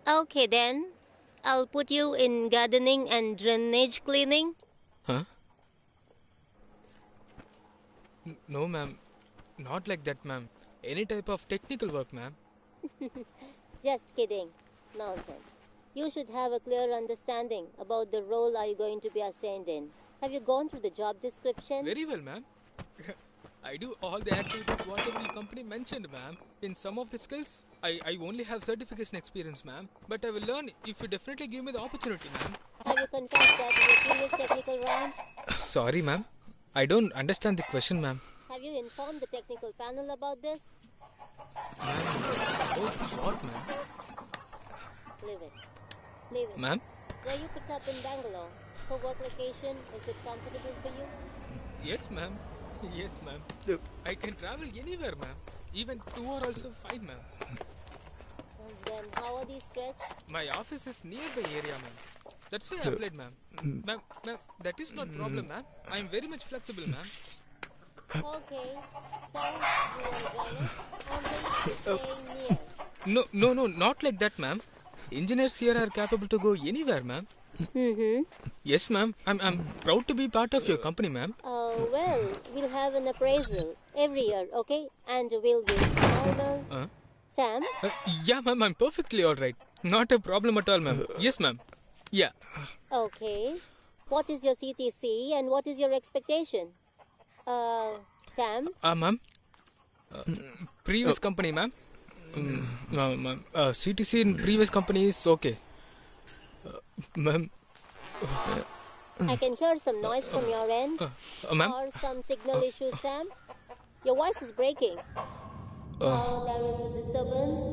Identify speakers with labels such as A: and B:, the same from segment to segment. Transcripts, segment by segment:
A: Okay then. I'll put you in gardening and drainage cleaning.
B: Huh? No, ma'am. Not like that, ma'am. Any type of technical work, ma'am.
A: Just kidding. Nonsense. You should have a clear understanding about the role are you going to be assigned in. Have you gone through the job description?
B: Very well, ma'am. I do all the activities whatever your company mentioned, ma'am. In some of the skills, I only have certification experience, ma'am. But I will learn if you definitely give me the opportunity, ma'am.
A: Have you confessed that in your previous technical round?
B: Sorry, ma'am. I don't understand the question, ma'am.
A: Have you informed the technical panel about this?
B: Ma'am, about what, ma'am?
A: Leave it. Leave it.
B: Ma'am?
A: Were you put up in Bangalore? For work location, is it comfortable for you?
B: Yes, ma'am. Yes, ma'am. I can travel anywhere, ma'am. Even 2 are also fine, ma'am.
A: And then how are these stretched?
B: My office is nearby area, ma'am. That's why I applied, ma'am. Ma'am, that is not problem, ma'am. I am very much flexible, ma'am.
A: Okay. So, you want to join us? Only staying near.
B: No, not like that, ma'am. Engineers here are capable to go anywhere, ma'am.
A: Mm-hmm.
B: Yes, ma'am. I'm proud to be part of your company, ma'am.
A: Well, we'll have an appraisal every year, okay? And we'll give normal. Sam?
B: Yeah, ma'am. I'm perfectly all right. Not a problem at all, ma'am. Yes, ma'am. Yeah.
A: Okay. What is your CTC and what is your expectation? Sam?
B: Ma'am. Previous company, ma'am. Ma'am. CTC in previous company is okay. Ma'am.
A: I can hear some noise from your end.
B: Ma'am.
A: Or some signal issues, Sam. Your voice is breaking. There is a disturbance.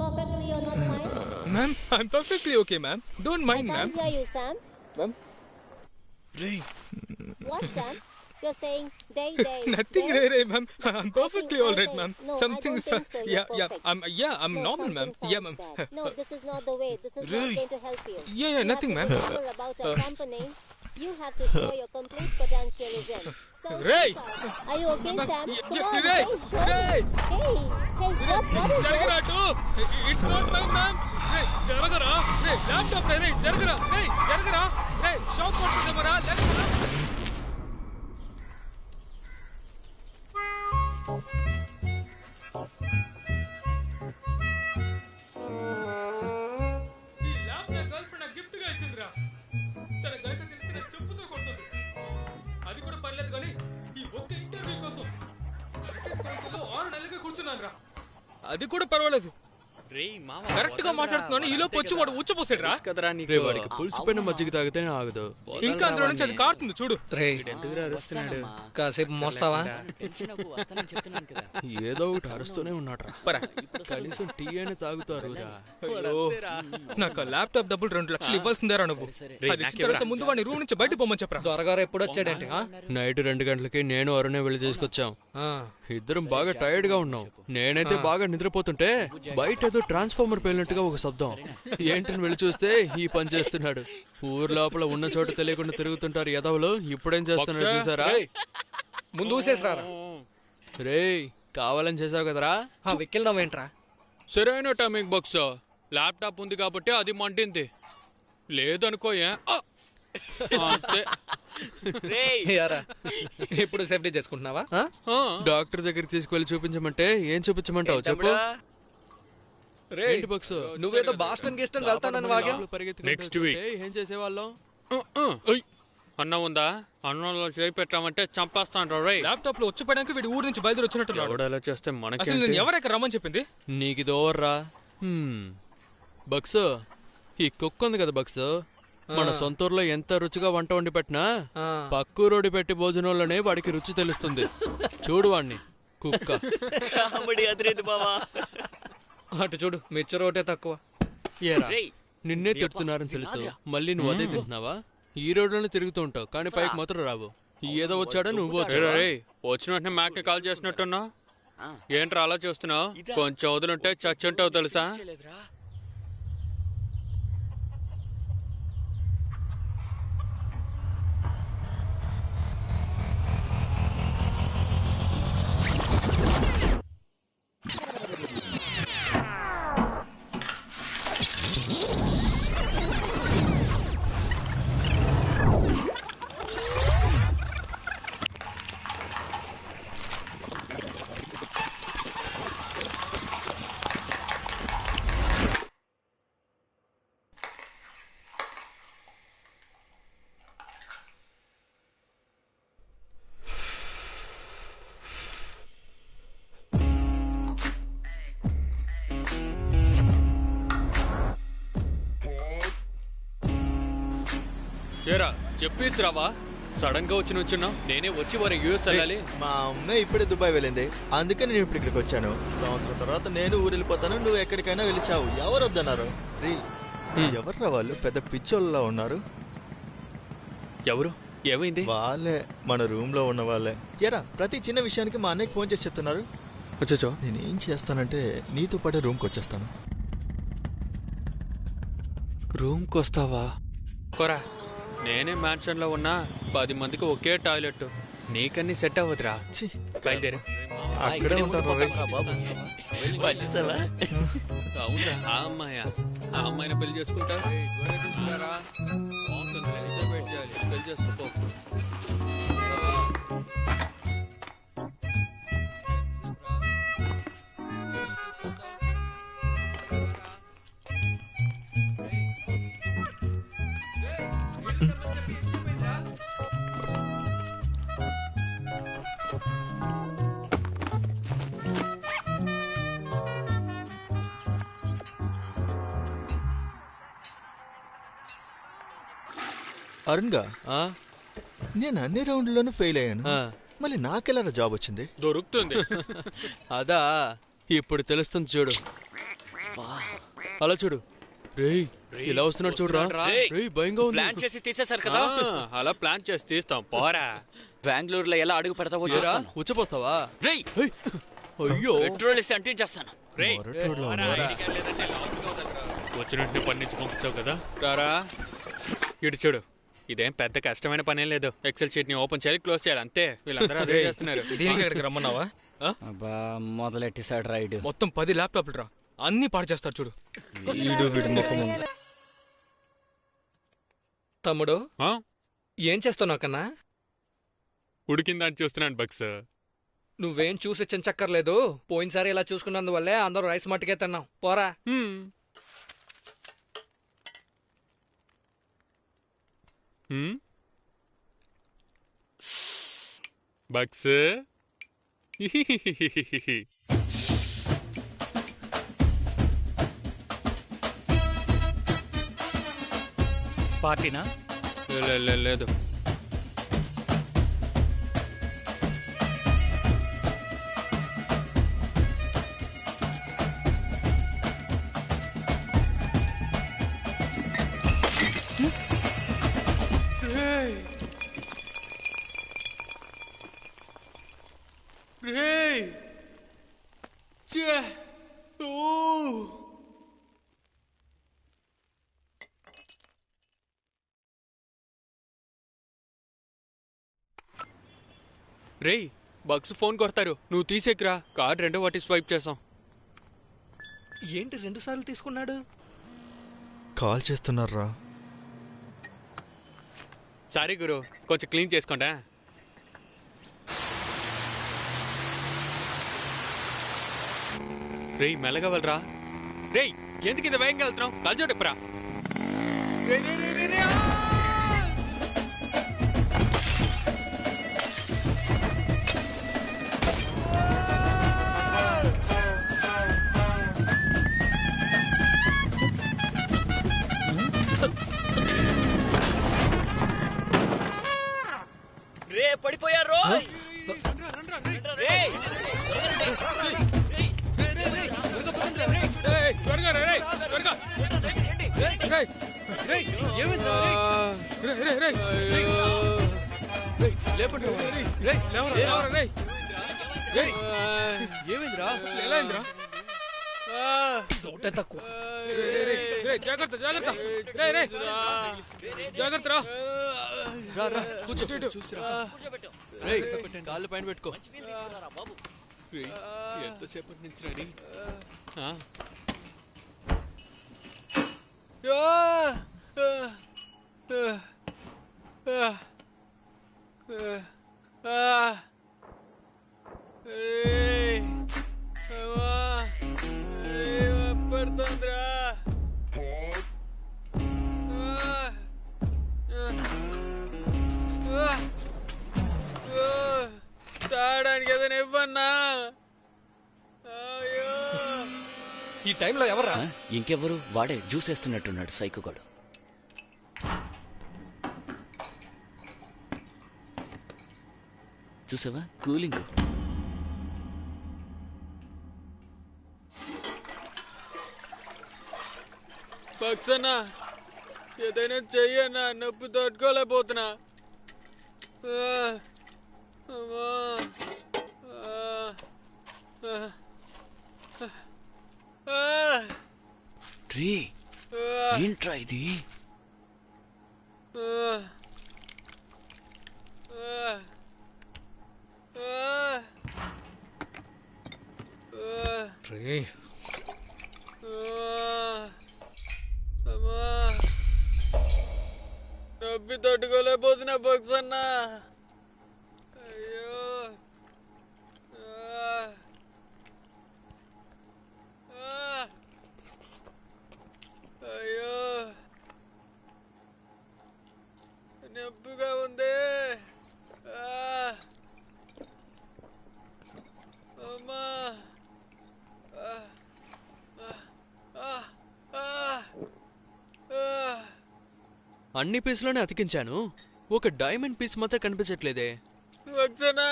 A: Perfectly or not fine?
B: Ma'am, I'm perfectly okay, ma'am. Don't mind,
A: I
B: ma'am.
A: can't hear you, Sam.
B: Ma'am.
A: What, Sam? You're saying
B: Nothing, Ray, ma'am. I'm perfectly all right, ma'am.
A: No,
B: Something
A: I
B: is,
A: don't think so. You're perfect.
B: I'm
A: No,
B: normal, ma'am.
A: something
B: Yeah,
A: sounds
B: ma'am.
A: bad. No, this is not the way. This is not going to help you.
B: Yeah, nothing, ma'am.
A: You have to remember about our company. You have to show your complete potentialism. So,
B: Ray!
A: Are you okay, Sam? Come on,
B: Ray!
A: show me.
B: Ray!
A: Hey, what is
B: Jaragara,
A: this?
B: too! It's not mine, ma'am. Hey, Jaragara! Hey, laptop, Ray! Jaragara! Hey, Jaragara! Hey, shock what let's go! ఈ lap నా girl friend gift గా ఇచ్చిందిరా. తన గైక తెలిసి నా చెప్పుతో కొడుతుంది. అది కూడా పర్లేదు కానీ ఈ ఒక్క ఇంటర్వ్యూ కోసం బ్రిటిష్ కౌన్సిల్లో 6 నెలలుగా కూర్చున్నాను రా. అది కూడా పర్వాలేదు. కరెక్ట్ గా మాట్లాడుతున్నాను ఈ లోపు వచ్చి వాడు ఉచ్చపోసాడు రా.
C: వాడికి పులిసిపోయిన మజ్జిగ తాగితేనే ఆగదు.
B: ఇంకా అందులో నుంచి అది కారుతుంది చూడు.
D: కాసేపు మోస్తావా?
C: ఏదో ఒకటి అరుస్తూనే ఉన్నాడు. కనీసం టీ అయినా తాగుతారు.
B: నాకు ల్యాప్టాప్ డబ్బులు 2 లక్షలు ఇవ్వాల్సిందేరా నువ్వు. అది ఇచ్చిన తర్వాత ముందు వాడిని రూమ్ నుంచి బయట పొమ్మని చెప్పరా.
D: త్వరగారు ఎప్పుడు వచ్చాడంటే
C: నైట్ 2 గంటలకి నేను అరుణే వెళ్ళి తీసుకొచ్చాం. ఇద్దరం బాగా టైర్డ్ గా ఉన్నాం. నేనైతే బాగా నిద్రపోతుంటే బయట ఏదో ట్రాన్స్ఫార్మర్ పేలినట్టుగా ఒక శబ్దం. ఏంటని వెళ్ళి చూస్తే ఈ పని చేస్తున్నాడు. ఊరు లోపల ఉన్న చోట తెలియకుండా తిరుగుతుంటారు ఎదవలు. ఇప్పుడేం చేస్తున్నాడు చూసారా?
D: ముందు ఊసేసరా.
C: రే కావాలని చేసావు కదరా.
D: వెక్కిల్దాం ఏంట్రా?
C: సరైన టైమింగ్ బాక్స్. ల్యాప్టాప్ ఉంది కాబట్టి అది మంటింది. లేదనుకో
D: ఇప్పుడు సేఫ్టీ చేసుకుంటున్నావా?
C: డాక్టర్ దగ్గరికి తీసుకువెళ్ళి చూపించమంటే ఏం చూపించమంటావు చెప్పు.
D: నువ్వేదో బాస్టన్ గీస్టన్ వెళ్తానని వాగా.
C: నెక్స్ట్ వీక్ ఏం చేసేవాళ్ళం? అన్నం ఉందా? అన్నంలో చేయి పెట్టామంటే చంపేస్తాను.
B: ల్యాప్టాప్ లో వచ్చిపోయడానికి వీడి ఊరు నుంచి బయలుదేరి వచ్చినట్టున్నాడు.
C: ఎవడలా చేస్తే మనకి
B: అసలు నేను ఎవరైనా రమ్మని చెప్పింది?
C: నీకు ఇది ఓవర్రా. బక్స్ ఈ కుక్క ఉంది కదా బక్స్, మన సొంతూరులో ఎంత రుచిగా వంట వండి పెట్టినా పక్కూరోడి పెట్టి భోజనంలోనే వాడికి రుచి తెలుస్తుంది. చూడు వాడిని కుక్క.
D: అటు చూడు మిచ్చర్ ఒకటే తక్కువ.
C: నిన్నే తిడుతున్నారని తెలుసు, మళ్ళీ నువ్వు అదే తింటున్నావా? ఈ రోడ్లోనే తిరుగుతూ ఉంటావు కానీ పైకి మాత్రం రావు. ఏదో వచ్చాడో నువ్వు వచ్చిన వెంటనే మ్యాక్ ని కాల్ చేసినట్టున్నా. ఏంట్రా అలా చూస్తున్నావు? కొంచెం వదులుంటే చచ్చుంటావు తెలుసా. ఏరా చెప్పేసి రావా? సడన్ గా వచ్చి నుంచున్నావు. నేనే వచ్చి వారి యూఎస్ వెళ్ళాలి.
E: మా అమ్మే ఇప్పుడే దుబాయ్ వెళ్ళింది, అందుకని నేను ఇప్పుడు ఇక్కడికి వచ్చాను. సంవత్సరం తర్వాత నేను ఊరు వెళ్ళిపోతాను, నువ్వు ఎక్కడికైనా వెళ్ళిచావు. ఎవరు వద్దన్నారు? ఎవర్రా వాళ్ళు? పెద్ద పిచ్చోళ్ళలా ఉన్నారు.
C: ఎవరు? ఏమైంది?
E: వాళ్ళే, మన రూమ్ లో ఉన్న వాళ్ళే. ఎరా ప్రతి చిన్న విషయానికి మా అన్నయ్యకి ఫోన్ చేసి చెప్తున్నారు.
C: వచ్చో
E: నేనేం చేస్తానంటే నీతో పాటు రూమ్కి వచ్చేస్తాను.
C: రూమ్కి వస్తావా? కొరా, నేనే మ్యాన్షన్ లో ఉన్నా 10 మందికి ఒకే టాయిలెట్. నీకన్నీ సెట్ అవ్వదురా. బయలుదేరు.
E: అక్కడే ఉంటాను.
C: అవునా? ఆ అమ్మాయిని పెళ్లి చేసుకుంటా. పెళ్లి చేసుకో.
E: అరుణ్ గా, నేను అన్ని రౌండ్లోనూ ఫెయిల్ అయ్యాను. మళ్ళీ నాకెలా జాబ్ వచ్చింది?
C: దొరుకుతుంది. అదా ఇప్పుడు తెలుస్తుంది చూడు. అలా చూడు. రేయ్ ఇలా వస్తున్నాడు చూడరా. రేయ్ భయంగా ఉంది.
F: ప్లాన్ చేసి తీసేశారు కదా.
C: అలా ప్లాన్ చేసి తీస్తాం. పోరా.
F: బెంగళూరులో ఎలా అడుగు పెడతావో చూస్తాను.
C: ఉచ్చపోస్తావా?
F: రేయ్
E: అయ్యో,
F: పెట్రోల్ ఇస్తే అంటించేస్తాను.
C: వచ్చినట్టు పని నుంచి పంపించావు కదా. రారా ఇటు చూడు. ఇదేం పెద్ద కష్టమైన పనేం లేదు. ఎక్సెల్ షీట్ ని ఓపెన్ చేయాలి, క్లోజ్ చేయాలి, అంతే. వీళ్ళందరూ అదే చేస్తున్నారు.
D: దీనికి ఎక్కడికి రమ్మన్నావా?
F: మొదలెట్టేసాడు రైడ్.
D: మొత్తం 10 ల్యాప్టాప్లు రా, అన్ని పాడు చేస్తారు చూడు. తమ్ముడు ఏం చేస్తున్నావు కన్నా?
C: ఉడికిందని చూస్తున్నాను బక్స్.
D: నువ్వేం చూసి చెంచక్కర్లేదు. పోయినసారి ఇలా చూసుకున్నందువల్లే అందరూ రైస్ మట్టుకే తిన్నాం. పోరా.
C: బక్స్
F: పార్టీనా?
C: లేదు. రేయ్ బక్స్ ఫోన్ కొడతారు, నువ్వు తీసేకురా. కార్డ్ 2 వాటి స్వైప్ చేసాం.
D: ఏంటి 2 సార్లు తీసుకున్నాడు?
E: కాల్ చేస్తున్నారా?
C: సారీ గురు, కొంచెం క్లీన్ చేసుకోండా. రేయ్ మెల్లగా వెళ్ళరా. రేయ్ ఎందుకు ఇంత వేగంగా వెళ్తున్నావు? కలచోటి ఎప్పురా.
F: రే పడిపోయారు.
B: జాగ్రత్త జాగ్రత్త. జాగ్రత్త రా.
C: కాళ్ళు పైన పెట్టుకో. ఎంతసేపటి నుంచి రెడీ? పడుతుందిరా. తాగడానికి ఏదైనా ఇవ్వన్నా?
D: ఈ టైంలో ఎవర్రా?
F: ఇంకెవరు? వాడే జ్యూస్ వేస్తున్నట్టున్నాడు సైకోగాడు. చూసావా కూలింగ్.
C: పక్సన్నా ఏదైనా చెయ్యన్నా, నొప్పి తట్టుకోలేకపోతున్నా. అమ్మా.
F: రే ఏంట్రా ఇది?
D: రే
C: నొప్పి తట్టుకోలేకపోతున్నా పక్సన్నా. అయ్యో. అయ్యో నొప్పిగా ఉంది. అమ్మా. అన్ని పీసులోనే అతికించాను, ఒక డైమండ్ పీస్ మాత్రం కనిపించట్లేదే. భక్సనా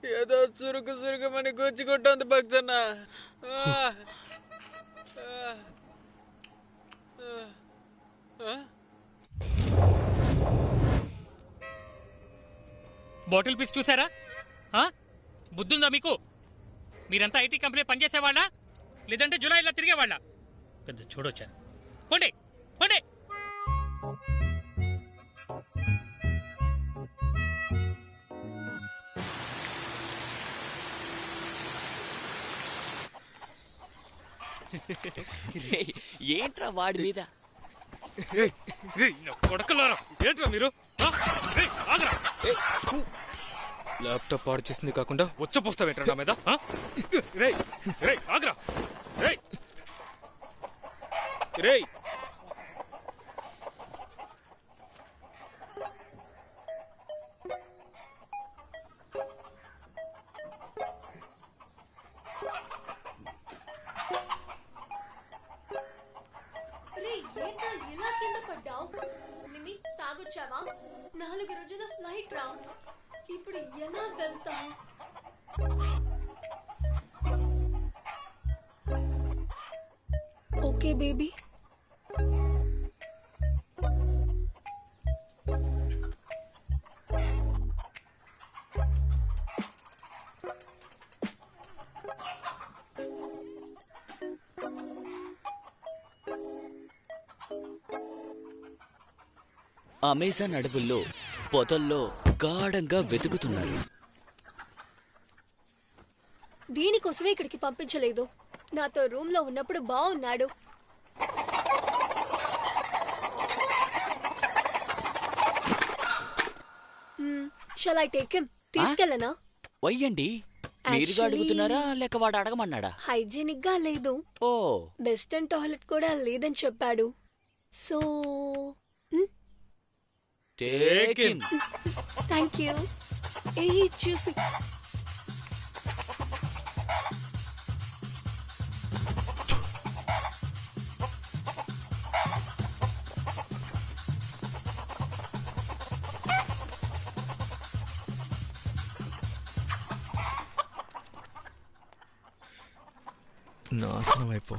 C: ఏదో చురుకు చురుకుమని గుచ్చుకుంటోంది భక్సనా.
G: బాటిల్ పీస్ చూసారా? బుద్ధుందా మీకు? మీరంతా ఐటీ కంపెనీ పనిచేసేవాళ్ళా లేదంటే జులైలో తిరిగేవాళ్ళా? పెద్ద చూడొచ్చా? పోండి పోండి.
F: ఏంట్రా వాడి మీద?
B: కొడకలారా ఏంట్రా మీరు? ల్యాప్టాప్ పాడు చేసింది కాకుండా వచ్చపోస్తావేంట్రా నా మీద? రేయ్ రేయ్ ఆగ్రా. రేయ్ రేయ్
H: ఎలా కింద పడ్డావు? నిమి తాగొచ్చావా? 4 రోజుల ఫ్లైట్ రా. ఇప్పుడు ఎలా వెళ్తాం? Okay baby.
F: అమెజాన్ అడవుల్లో పొదల్లో గాఢంగా వెతుకుతున్నారు.
H: దీనికోసమే ఇక్కడికి పంపించలేదు. నాతో రూమ్ లో ఉన్నప్పుడు బాగున్నాడు. Shall I take him? తీసుకెళ్ళనా?
F: వయ్యండి, మీరుగా అడుగుతున్నారా లేక వాడు అడగమన్నాడా?
H: హైజీనిక్ గా లేదు.
F: ఓ
H: వెస్టర్న్ టాయిలెట్ కూడా లేదని చెప్పాడు. So
F: take him.
H: Thank you. ఏ చూసి
E: నాశనం అయిపో.